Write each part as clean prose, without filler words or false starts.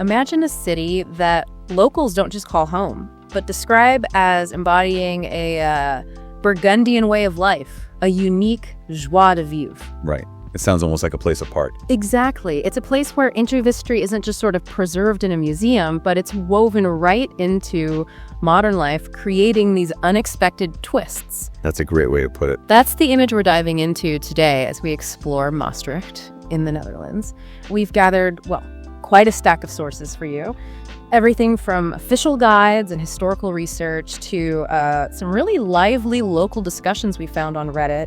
Imagine a city that locals don't just call home, but describe as embodying a Burgundian way of life, a unique joie de vivre. Right. It sounds almost like a place apart. Exactly. It's a place where ancient history isn't just sort of preserved in a museum, but it's woven right into modern life, creating these unexpected twists. That's a great way to put it. That's the image we're diving into today as we explore Maastricht in the Netherlands. We've gathered, quite a stack of sources for you. Everything from official guides and historical research to some really lively local discussions we found on Reddit,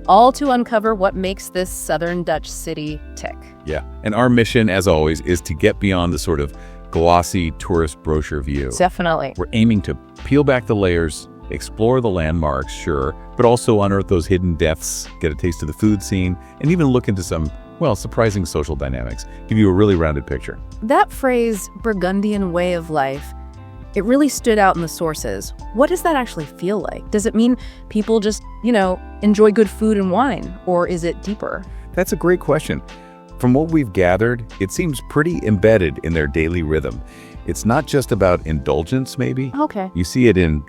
all to uncover what makes this southern Dutch city tick. Yeah, and our mission, as always, is to get beyond the sort of glossy tourist brochure view. Definitely. We're aiming to peel back the layers, explore the landmarks, sure, but also unearth those hidden depths, get a taste of the food scene, and even look into some, surprising social dynamics. Give you a really rounded picture. That phrase, Burgundian way of life, it really stood out in the sources. What does that actually feel like? Does it mean people just, enjoy good food and wine? Or is it deeper? That's a great question. From what we've gathered, it seems pretty embedded in their daily rhythm. It's not just about indulgence, maybe. Okay. You see it in,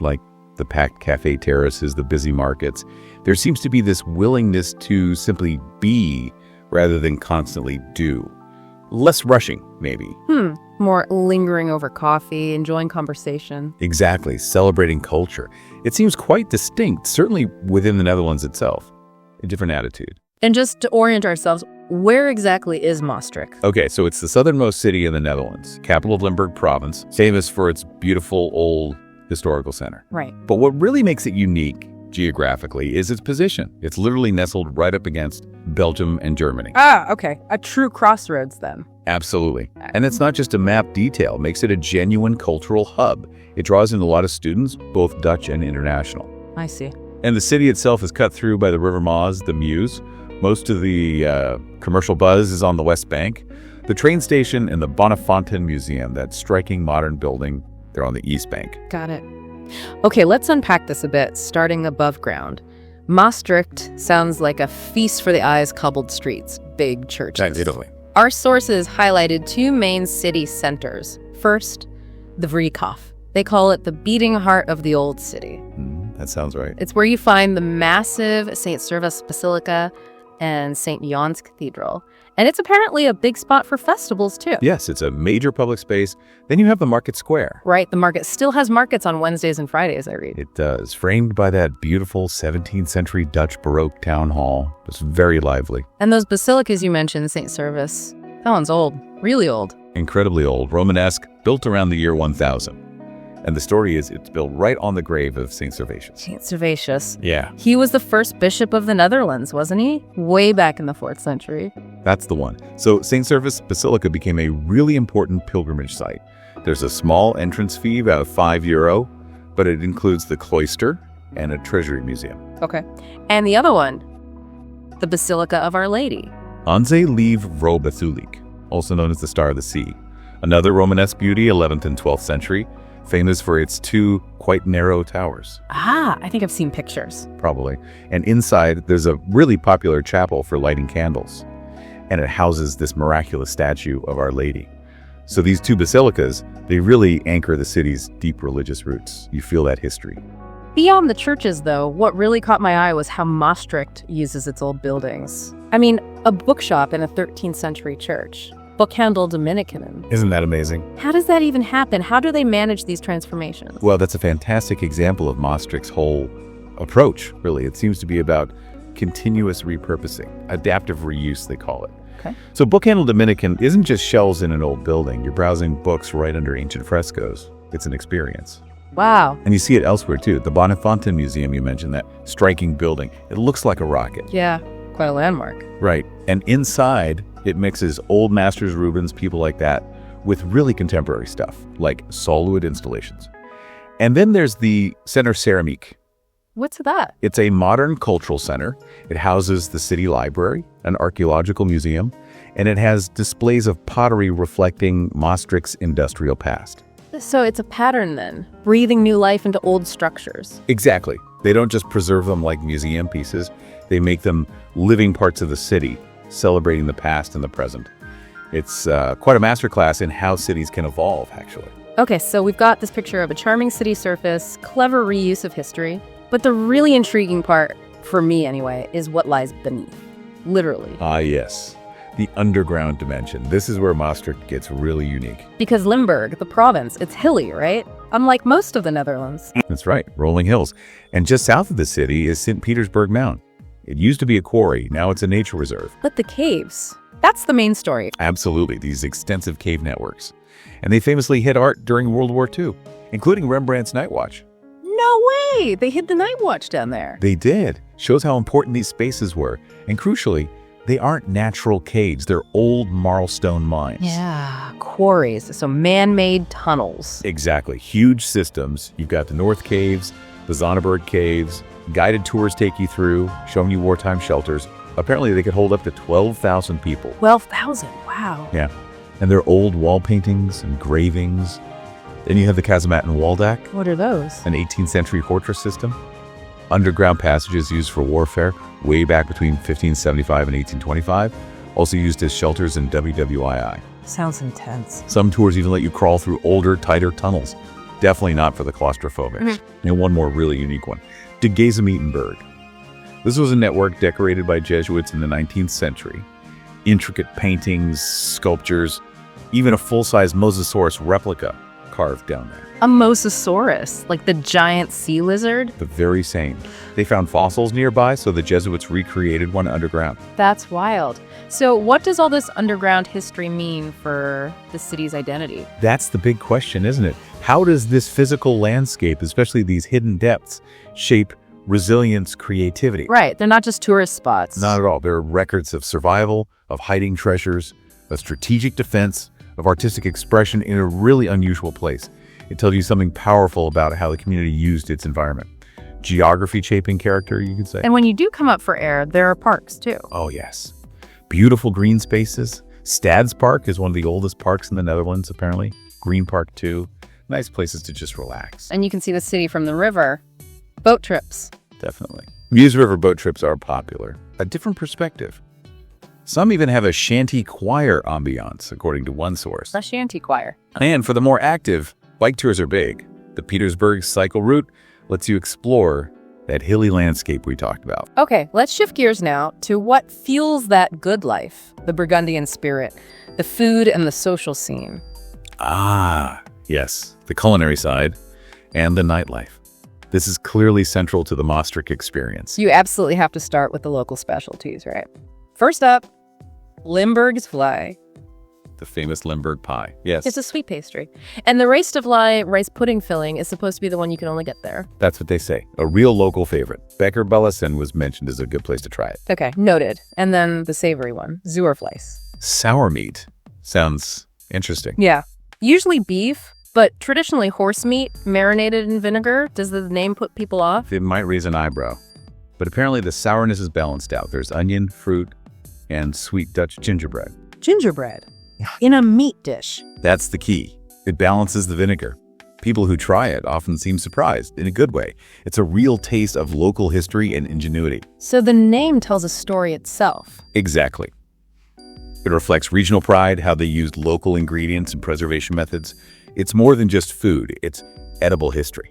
the packed cafe terraces, the busy markets. There seems to be this willingness to simply be rather than constantly do. Less rushing, maybe. More lingering over coffee, enjoying conversation. Exactly, celebrating culture. It seems quite distinct, certainly within the Netherlands itself. A different attitude. And just to orient ourselves, where exactly is Maastricht? Okay, so it's the southernmost city in the Netherlands, capital of Limburg province, famous for its beautiful old historical center. Right. But what really makes it unique geographically is its position. It's literally nestled right up against Belgium and Germany. Okay. A true crossroads then. Absolutely. And it's not just a map detail. It makes it a genuine cultural hub. It draws in a lot of students, both Dutch and international. I see. And the city itself is cut through by the River Maas, the Meuse. Most of the commercial buzz is on the west bank. The train station and the Bonnefontaine Museum, that striking modern building, they're on the east bank. Got it. Okay, let's unpack this a bit, starting above ground. Maastricht sounds like a feast for the eyes, cobbled streets, big churches. Italy. Our sources highlighted two main city centers. First, the Vreekhof. They call it the beating heart of the old city. That sounds right. It's where you find the massive St. Servatius Basilica and St. Jan's Cathedral. And it's apparently a big spot for festivals, too. Yes, it's a major public space. Then you have the market square. Right, the market still has markets on Wednesdays and Fridays, I read. It does, framed by that beautiful 17th century Dutch Baroque town hall. It's very lively. And those basilicas you mentioned, St. Servus, that one's old, really old. Incredibly old, Romanesque, built around the year 1000. And the story is it's built right on the grave of St. Servatius. St. Servatius. Yeah. He was the first bishop of the Netherlands, wasn't he? Way back in the 4th century. That's the one. So St. Servus Basilica became a really important pilgrimage site. There's a small entrance fee, about €5, but it includes the cloister and a treasury museum. Okay. And the other one, the Basilica of Our Lady. Onze Lieve Vrouw Basulik, also known as the Star of the Sea. Another Romanesque beauty, 11th and 12th century. Famous for its two quite narrow towers. I think I've seen pictures. Probably. And inside, there's a really popular chapel for lighting candles. And it houses this miraculous statue of Our Lady. So these two basilicas, they really anchor the city's deep religious roots. You feel that history. Beyond the churches, though, what really caught my eye was how Maastricht uses its old buildings. I mean, a bookshop in a 13th century church. Bookhandel Dominicanen. Isn't that amazing? How does that even happen? How do they manage these transformations? Well, that's a fantastic example of Maastricht's whole approach, really. It seems to be about continuous repurposing, adaptive reuse, they call it. Okay. So Bookhandel Dominican isn't just shelves in an old building. You're browsing books right under ancient frescoes. It's an experience. Wow. And you see it elsewhere, too. The Bonnefontaine Museum, you mentioned, that striking building. It looks like a rocket. Yeah, quite a landmark. Right. And inside, it mixes old masters, Rubens, people like that, with really contemporary stuff, like solid installations. And then there's the Centre Ceramique. What's that? It's a modern cultural center. It houses the city library, an archaeological museum, and it has displays of pottery reflecting Maastricht's industrial past. So it's a pattern then, breathing new life into old structures. Exactly. They don't just preserve them like museum pieces. They make them living parts of the city, celebrating the past and the present. It's quite a masterclass in how cities can evolve, actually. Okay, so we've got this picture of a charming city surface, clever reuse of history, but the really intriguing part, for me anyway, is what lies beneath. Literally. Ah, yes. The underground dimension. This is where Maastricht gets really unique. Because Limburg, the province, it's hilly, right? Unlike most of the Netherlands. That's right, rolling hills. And just south of the city is St. Petersburg Mountain. It used to be a quarry, now it's a nature reserve. But the caves, that's the main story. Absolutely, these extensive cave networks. And they famously hit art during World War II, including Rembrandt's Night Watch. No way! They hid the Night Watch down there. They did. Shows how important these spaces were. And crucially, they aren't natural caves. They're old marlstone mines. Yeah, quarries, so man-made tunnels. Exactly. Huge systems. You've got the North Caves, the Zonneberg Caves. Guided tours take you through, showing you wartime shelters. Apparently, they could hold up to 12,000 people. 12,000, wow. Yeah. And they're old wall paintings, engravings. Then you have the Casemat and Waldeck, What are those? an 18th century fortress system. Underground passages used for warfare way back between 1575 and 1825, also used as shelters in WWII. Sounds intense. Some tours even let you crawl through older, tighter tunnels. Definitely not for the claustrophobics. And one more really unique one, De Geesamietenberg. This was a network decorated by Jesuits in the 19th century. Intricate paintings, sculptures, even a full-size Mosasaurus replica carved down there. A Mosasaurus, like the giant sea lizard? The very same. They found fossils nearby, so the Jesuits recreated one underground. That's wild. So what does all this underground history mean for the city's identity? That's the big question, isn't it? How does this physical landscape, especially these hidden depths, shape resilience, creativity? Right, they're not just tourist spots. Not at all. They're records of survival, of hiding treasures, of strategic defense, of artistic expression in a really unusual place. It tells you something powerful about how the community used its environment. Geography shaping character, you could say. And when you do come up for air, there are parks too. Oh, yes. Beautiful green spaces. Stads Park is one of the oldest parks in the Netherlands, apparently. Green Park, too. Nice places to just relax. And you can see the city from the river. Boat trips. Definitely. Moers River boat trips are popular. A different perspective. Some even have a shanty choir ambiance, according to one source. A shanty choir. And for the more active, bike tours are big. The Petersburg cycle route lets you explore that hilly landscape we talked about. Okay, let's shift gears now to what fuels that good life, the Burgundian spirit, the food and the social scene. Ah, yes, the culinary side and the nightlife. This is clearly central to the Maastricht experience. You absolutely have to start with the local specialties, right? First up, Limburg's Vlaai. The famous Limburg pie. Yes. It's a sweet pastry. And the Vlaai rice pudding filling is supposed to be the one you can only get there. That's what they say. A real local favorite. Becker Bellesen was mentioned as a good place to try it. Okay, noted. And then the savory one, Zuurvlees. Sour meat. Sounds interesting. Yeah. Usually beef, but traditionally horse meat marinated in vinegar. Does the name put people off? It might raise an eyebrow. But apparently the sourness is balanced out. There's onion, fruit, and sweet Dutch gingerbread. Gingerbread. In a meat dish. That's the key. It balances the vinegar. People who try it often seem surprised in a good way. It's a real taste of local history and ingenuity. So the name tells a story itself. Exactly. It reflects regional pride, how they used local ingredients and preservation methods. It's more than just food. It's edible history.